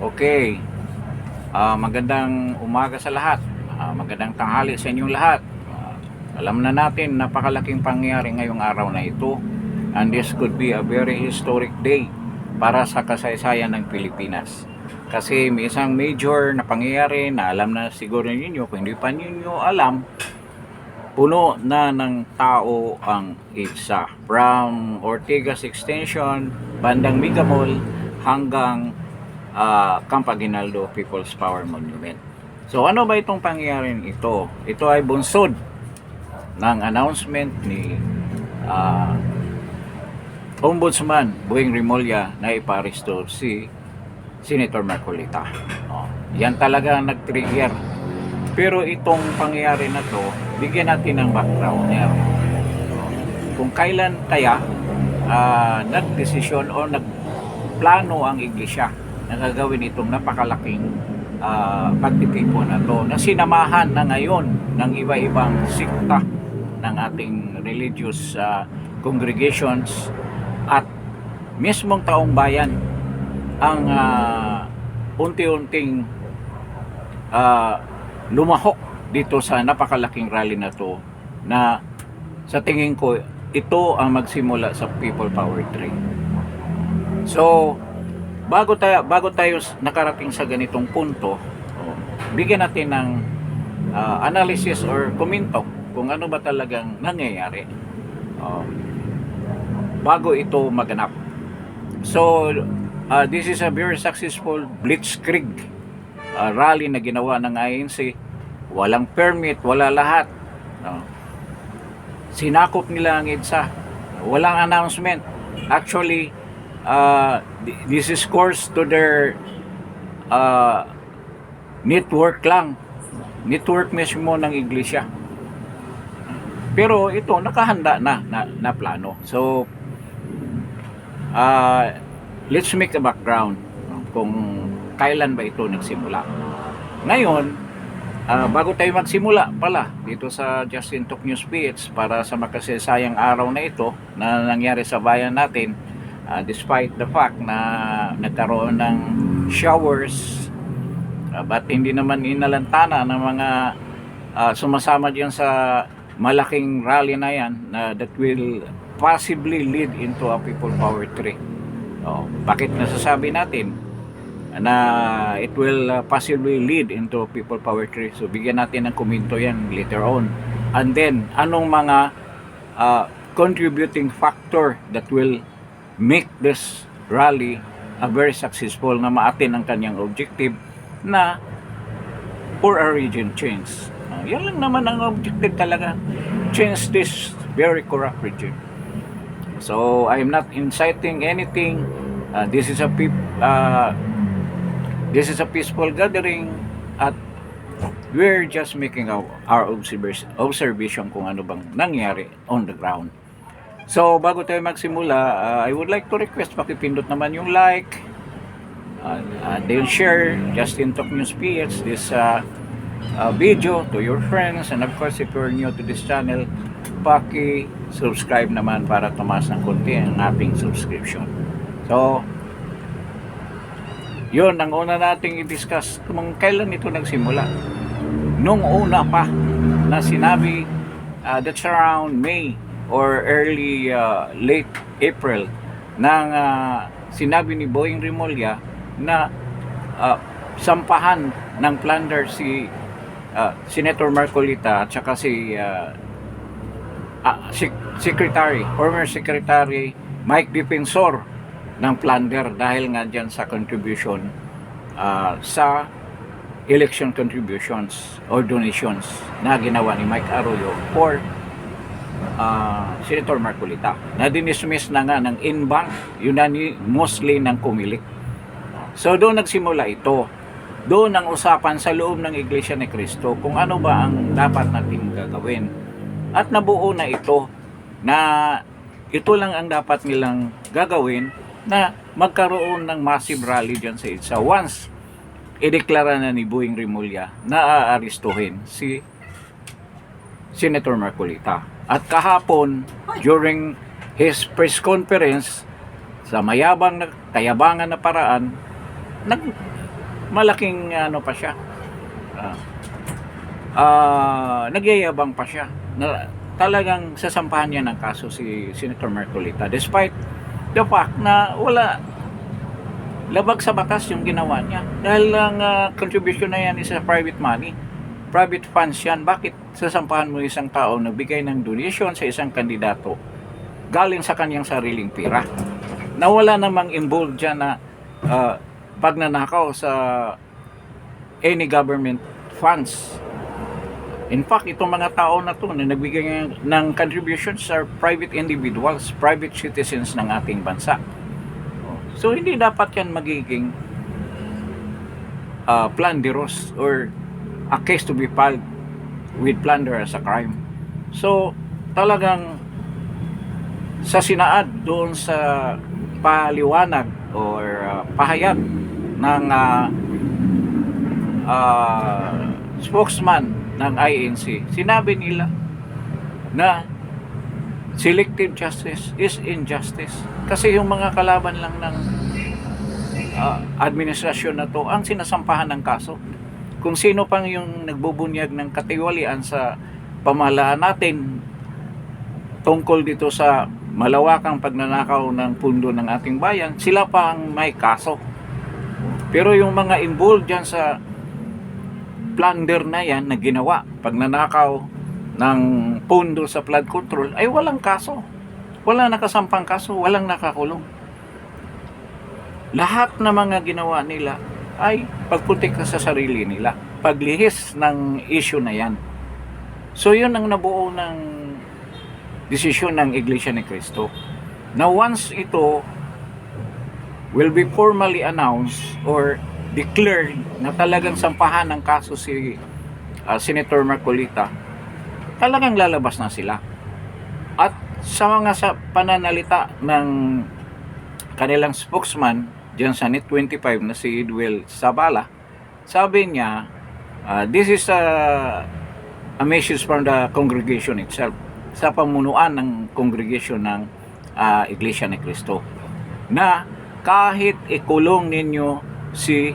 Okay, magandang umaga sa lahat. Magandang tanghali sa inyong lahat. Alam na natin, napakalaking pangyayari ngayong araw na ito. And this could be a very historic day para sa kasaysayan ng Pilipinas. Kasi may isang major na pangyayari na alam na siguro ninyo, kung hindi pa ninyo alam, puno na ng tao ang EDSA. From Ortigas Extension, bandang Migamol, hanggang Camp Aguinaldo People's Power Monument. So ano ba itong pangyayaring ito? Ito ay bunsod ng announcement ni Ombudsman Boying Rimulya na iparesto si Senator Marcolita. Yan talaga ang nag-trigger. Pero itong pangyayari na to, bigyan natin ng background niya. Kung kailan kaya nagdesisyon o nagplano ang iglesia na gagawin itong napakalaking pagtitipon na to, na sinamahan na ngayon ng iba-ibang sikta ng ating religious congregations at mismong taong bayan ang unti-unting lumahok dito sa napakalaking rally na to, na sa tingin ko ito ang magsimula sa People Power Train. So bago tayo nakarating sa ganitong punto, bigyan natin ng analysis or komento kung ano ba talagang nangyayari bago ito maganap. So this is a very successful blitzkrieg rally na ginawa ng INC. Walang permit, wala lahat. Sinakop nila ang EDSA. Walang announcement. Actually, this is course to their network lang. Network mismo ng iglesia. Pero ito, nakahanda na plano. So, let's make a background kung kailan ba ito nagsimula. Ngayon, bago tayo magsimula pala dito sa Justin Talk News PH para sa makasayang araw na ito na nangyari sa bayan natin, despite the fact na nagkaroon ng showers, but hindi naman inalantana ng mga sumasama diyan sa malaking rally na yan that will possibly lead into a People Power Tree. Bakit nasasabi natin na it will possibly lead into People Power Tree? So bigyan natin ng komento yan later on. And then anong mga contributing factor that will make this rally a very successful, na maatin ang kanyang objective na for a region change. Yan lang naman ang objective talaga, change this very corrupt region. So I am not inciting anything. This is a peaceful gathering at we're just making our observation kung ano bang nangyari on the ground. So bago tayo magsimula, I would like to request pakipindot naman yung like, then share Justin Talk News PH this video to your friends, and of course if you're new to this channel, paki-subscribe naman para tumaas ng konti ang ating subscription. So yun ang una nating i-discuss kung kailan ito nagsimula. Nung una pa na sinabi, that's around May or early late April, nang sinabi ni Boying Rimulya na sampahan ng plunder si Senator Marcolita at saka si former Secretary Mike Defensor ng plunder dahil nga dyan sa contribution sa election contributions or donations na ginawa ni Mike Arroyo for Senator Marcolita, na dinismiss na nga ng in-bank unanimously ng Comelec. So doon nagsimula ito. Doon ang usapan sa loob ng Iglesia ni Cristo kung ano ba ang dapat nating gagawin. At nabuo na ito na ito lang ang dapat nilang gagawin, na magkaroon ng massive rally dyan sa EDSA once ideklara na ni Boying Rimulya na aarestuhin si Senator Marcolita. At kahapon, during his press conference, sa kayabangan na paraan, malaking ano pa siya, nagyayabang pa siya na talagang sasampahan niya ng kaso si Senator Marcolita despite the fact na wala, labag sa batas yung ginawa niya dahil ang contribution na yan is a private money, private funds yan. Bakit sasampahan mo isang tao nagbigay ng donation sa isang kandidato galing sa kanyang sariling pera na wala namang involved dyan na pagnanakaw sa any government funds? In fact, itong mga tao na to na nagbigay ng contributions are private individuals, private citizens ng ating bansa. So hindi dapat yan magiging plunderous or a case to be filed with plunder as a crime. So talagang sa sinaad doon sa paliwanag or pahayag ng spokesman ng INC, sinabi nila na selective justice is injustice kasi yung mga kalaban lang ng administrasyon na to ang sinasampahan ng kaso. Kung sino pang yung nagbubunyag ng katiwalian sa pamahalaan natin tungkol dito sa malawakang pagnanakaw ng pundo ng ating bayan, sila pa ang may kaso. Pero yung mga involved dyan sa plunder na yan na ginawa, pagnanakaw ng pundo sa flood control, ay walang kaso, walang nakasampang kaso, walang nakakulong. Lahat na mga ginawa nila ay pagputik sa sarili nila, paglihis ng issue na yan. So yun ang nabuo ng desisyon ng Iglesia ni Cristo, na once ito will be formally announced or declared na talagang sampahan ng kaso si Senator Marcolita, talagang lalabas na sila. At sa mga pananalita ng kanilang spokesman diyan sa Net 25 na si Edwel Sabala, sabi niya, this is a message from the congregation itself, sa pamunuan ng congregation ng Iglesia ni Cristo, na kahit ikulong ninyo si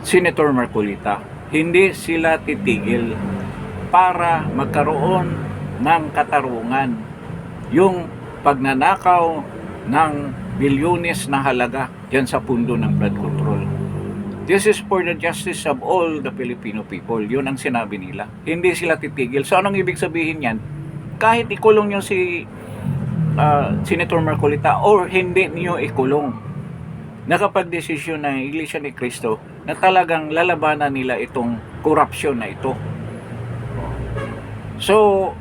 Senator Marcolita, hindi sila titigil para magkaroon ng katarungan yung pagnanakaw ng bilyones na halaga dyan sa pundo ng flood control. This is for the justice of all the Filipino people. Yun ang sinabi nila. Hindi sila titigil. So anong ibig sabihin yan? Kahit ikulong nyo si Senator Marcolita or hindi niyo ikulong, nakapag-desisyon ng Iglesia ni Cristo na talagang lalabanan nila itong korupsyon na ito. So,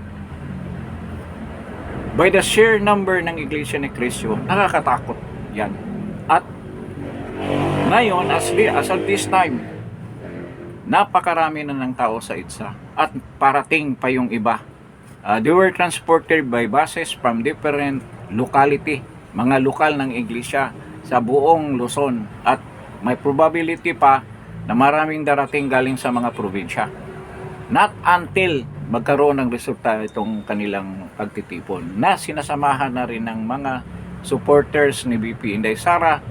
by the sheer number ng Iglesia ni Cristo, nakakatakot yan. At ngayon, as of this time, napakarami na ng tao sa IDSA at parating pa yung iba. They were transported by buses from different locality, mga lokal ng Iglesia sa buong Luzon, at may probability pa na maraming darating galing sa mga probinsya. Not until magkaroon ng resulta itong kanilang pagtitipon, na sinasamahan na rin ng mga supporters ni BP Inday Sara,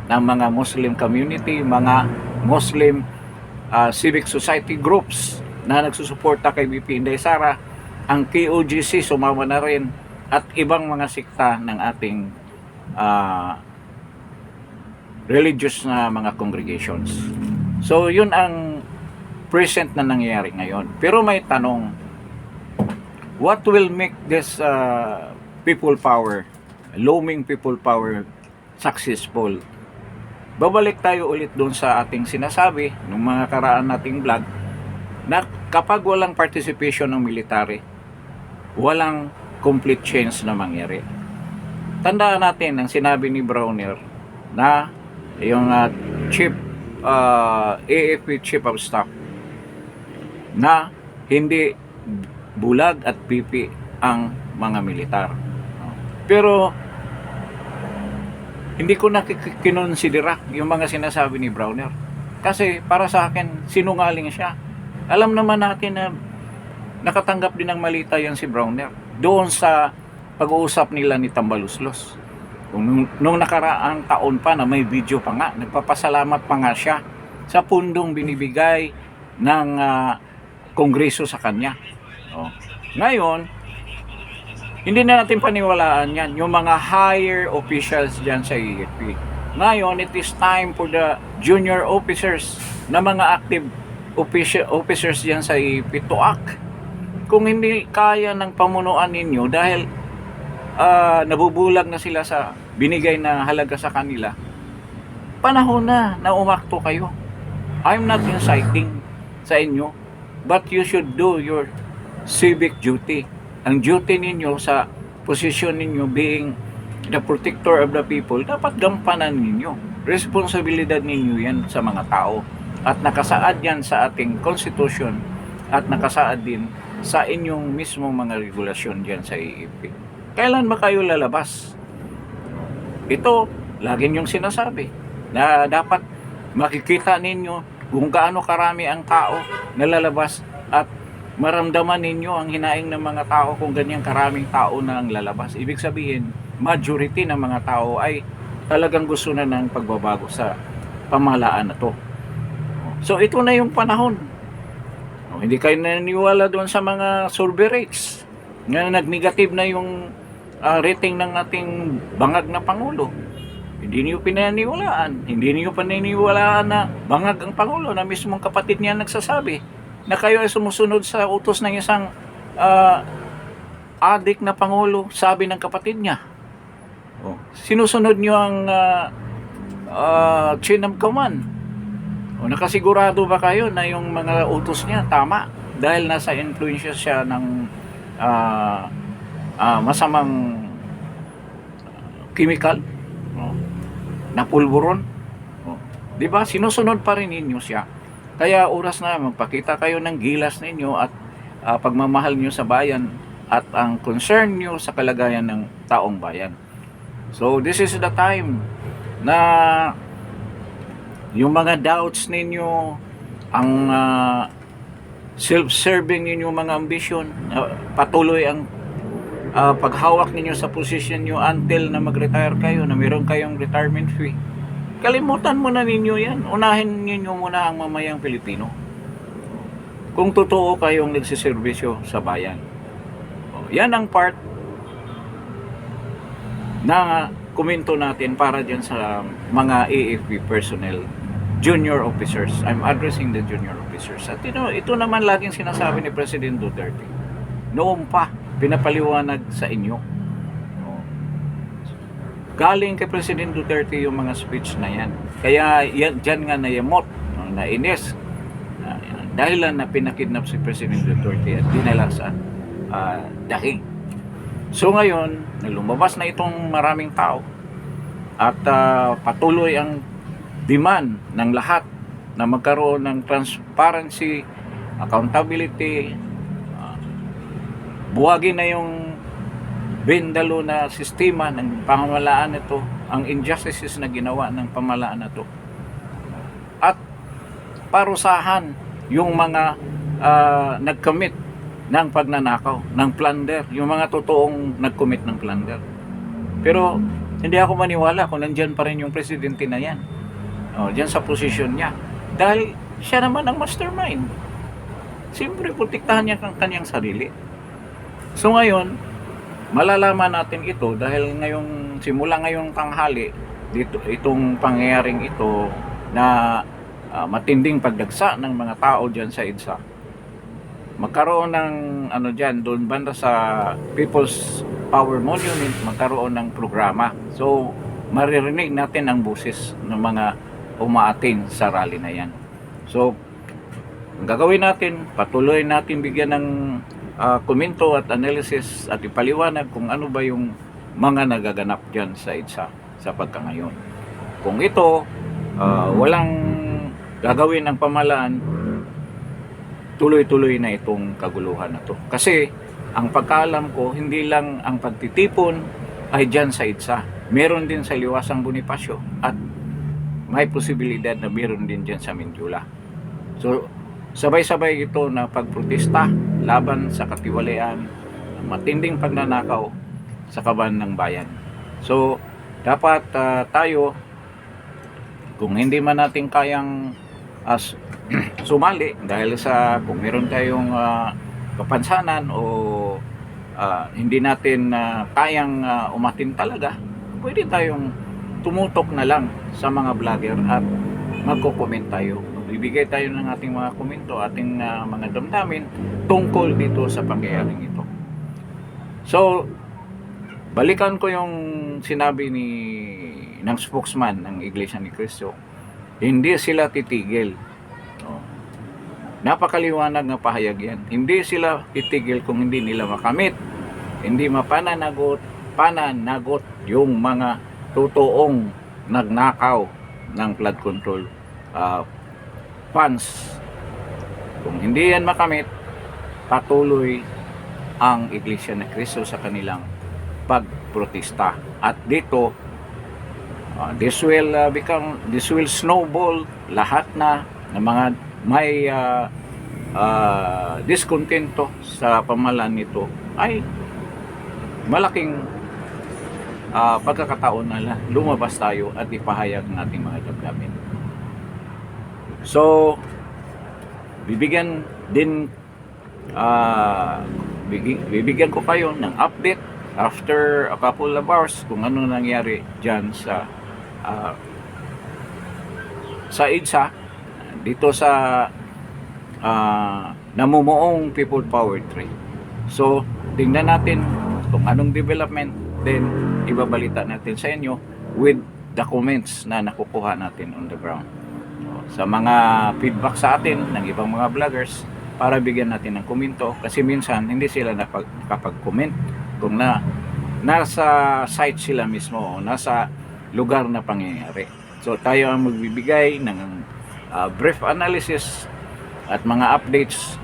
ng mga Muslim community, mga Muslim civic society groups na nagsusuporta kay BP Inday Sara, ang KOGC sumama na rin, at ibang mga sikta ng ating religious na mga congregations. So yun ang present na nangyayari ngayon. Pero may tanong, what will make this people power, looming people power, successful? Babalik tayo ulit doon sa ating sinasabi ng mga karaan nating vlog, na kapag walang participation ng military, walang complete change na mangyari. Tandaan natin ang sinabi ni Browner na yung AFP Chief of Staff, na hindi bulag at pipi ang mga militar. Pero hindi ko na kinonsidera yung mga sinasabi ni Browner, kasi para sa akin sinungaling siya. Alam naman natin na nakatanggap din ng malita yan si Browner doon sa pag-uusap nila ni Tambaluslos. Nung nakaraang taon pa na may video pa nga, nagpapasalamat pa nga siya sa pundong binibigay ng Kongreso sa kanya. Oh. Ngayon, hindi na natin paniwalaan yan, yung mga higher officials dyan sa AFP. Ngayon, it is time for the junior officers na mga active officers dyan sa AFP to act. Kung hindi kaya ng pamunuan ninyo dahil nabubulag na sila sa binigay na halaga sa kanila, panahon na umakto kayo. I'm not inciting sa inyo, but you should do your civic duty. Ang duty ninyo sa posisyon ninyo being the protector of the people, dapat gampanan ninyo. Responsibilidad ninyo yan sa mga tao. At nakasaad yan sa ating constitution at nakasaad din sa inyong mismong mga regulasyon dyan sa AFP. Kailan ba kayo lalabas? Ito, lagi niyong sinasabi na dapat makikita ninyo kung gaano karami ang tao na lalabas at maramdaman ninyo ang hinaing ng mga tao kung ganyang karaming tao na ang lalabas. Ibig sabihin, majority ng mga tao ay talagang gusto na ng pagbabago sa pamahalaan na to. So ito na yung panahon. Hindi kayo naniniwala doon sa mga survey rates na nag-negative na yung rating ng ating bangag na Pangulo. Hindi niyo pinaniwalaan. Hindi niyo paniniwalaan na bangag ang Pangulo na mismong kapatid niya nagsasabi na kayo ay sumusunod sa utos ng isang adik na Pangulo, sabi ng kapatid niya. Sinusunod niyo ang chain of command. Nakasigurado ba kayo na yung mga utos niya tama? Dahil nasa influensya siya ng masamang chemical, na pulburon. Di ba? Sinusunod pa rin ninyo siya. Kaya oras na magpakita kayo ng gilas ninyo at pagmamahal nyo sa bayan at ang concern nyo sa kalagayan ng taong bayan. So this is the time na yung mga doubts ninyo, ang self-serving ninyo mga ambisyon, patuloy ang paghawak ninyo sa position nyo until na mag-retire kayo, na meron kayong retirement fee. Kalimutan muna ninyo yan. Unahin ninyo muna ang mamayang Pilipino. Kung totoo kayong nagsiservisyo sa bayan. Yan ang part na komento natin para dyan sa mga AFP personnel, junior officers. I'm addressing the junior officers. At ito naman laging sinasabi ni President Duterte. Noon pa, pinapaliwanag sa inyo. Galing kay President Duterte yung mga speech na yan. Kaya yan, dyan nga nayamot, nainis. Dahilan na pinakidnap si President Duterte at dinala sa dahig. So ngayon, lumabas na itong maraming tao at patuloy ang demand ng lahat na magkaroon ng transparency, accountability, buwagin na yung bendalo na sistema ng pamahalaan nito, ang injustices na ginawa ng pamahalaan na to. At parusahan yung mga nag-commit ng pagnanakaw, ng plunder, yung mga totoong nag-commit ng plunder. Pero hindi ako maniwala kung nandyan pa rin yung presidente na yan. Dyan sa posisyon niya. Dahil siya naman ang mastermind. Siyempre, protektahan niya ang kanyang sarili. So ngayon, malalaman natin ito dahil simula ngayong tanghali, itong pangyayaring ito na matinding pagdagsa ng mga tao dyan sa EDSA. Magkaroon ng dyan, doon banda sa People's Power Monument, magkaroon ng programa. So, maririnig natin ang boses ng mga umaatin sa rally na yan. So, ang gagawin natin, patuloy natin bigyan ng komento at analysis at ipaliwanag kung ano ba yung mga nagaganap dyan sa EDSA sa pagkangayon. Kung ito, walang gagawin ng pamahalaan, tuloy-tuloy na itong kaguluhan na to. Kasi, ang pagkaalam ko, hindi lang ang pagtitipon ay dyan sa EDSA. Meron din sa Liwasang Bonifacio at may posibilidad na meron din dyan sa Mindula. So, sabay-sabay ito na pagprotesta laban sa katiwalian, matinding pagnanakaw sa kaban ng bayan. So, dapat tayo, kung hindi man natin kayang sumali dahil sa kung meron tayong kapansanan o hindi natin kayang umatin talaga, pwede tayong tumutok na lang sa mga vlogger at magko-comment tayo. Bibigay tayo ng ating mga komento, ating mga damdamin tungkol dito sa pangyayaring ito. So, balikan ko yung sinabi ng spokesman ng Iglesia ni Cristo. Hindi sila titigil. Napakaliwanag na pahayag yan. Hindi sila titigil kung hindi nila makamit, hindi pananagot yung mga totoong nagnakaw ng flood control funds. Kung hindi yan makamit, patuloy ang Iglesia ni Cristo sa kanilang pagprotesta. At dito, this will snowball lahat na ng mga may diskontento sa pamahalaan nito ay malaking pagkakataon na lumabas tayo at ipahayag ng ating mga damdamin. So, bibigyan ko kayo ng update after a couple of hours kung ano nangyari dyan sa EDSA dito sa namumuong People Power Tree. So, tingnan natin kung anong development, then ibabalita natin sa inyo with documents na nakukuha natin on the ground. Sa mga feedback sa atin ng ibang mga vloggers para bigyan natin ng komento, kasi minsan hindi sila nakapag-comment kung nasa site sila mismo o nasa lugar na pangyayari. So tayo ang magbibigay ng brief analysis at mga updates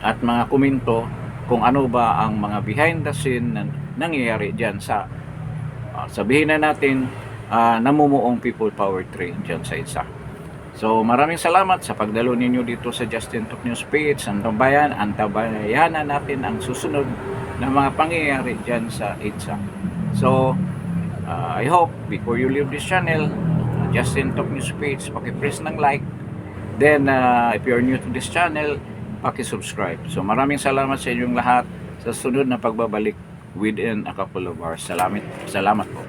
at mga komento kung ano ba ang mga behind the scene na nangyayari dyan sa sabihin na natin namumuong People Power Tree dyan sa EDSA. So maraming salamat sa pagdalo ninyo dito sa Justin Talk News page. Antabayanan natin ang susunod na mga pangyayari dyan sa EDSA. So I hope before you leave this channel, Justin Talk News page, paki-press ng like. Then if you're new to this channel, paki-subscribe. So maraming salamat sa inyong lahat sa sunod na pagbabalik within a couple of hours. Salamat po.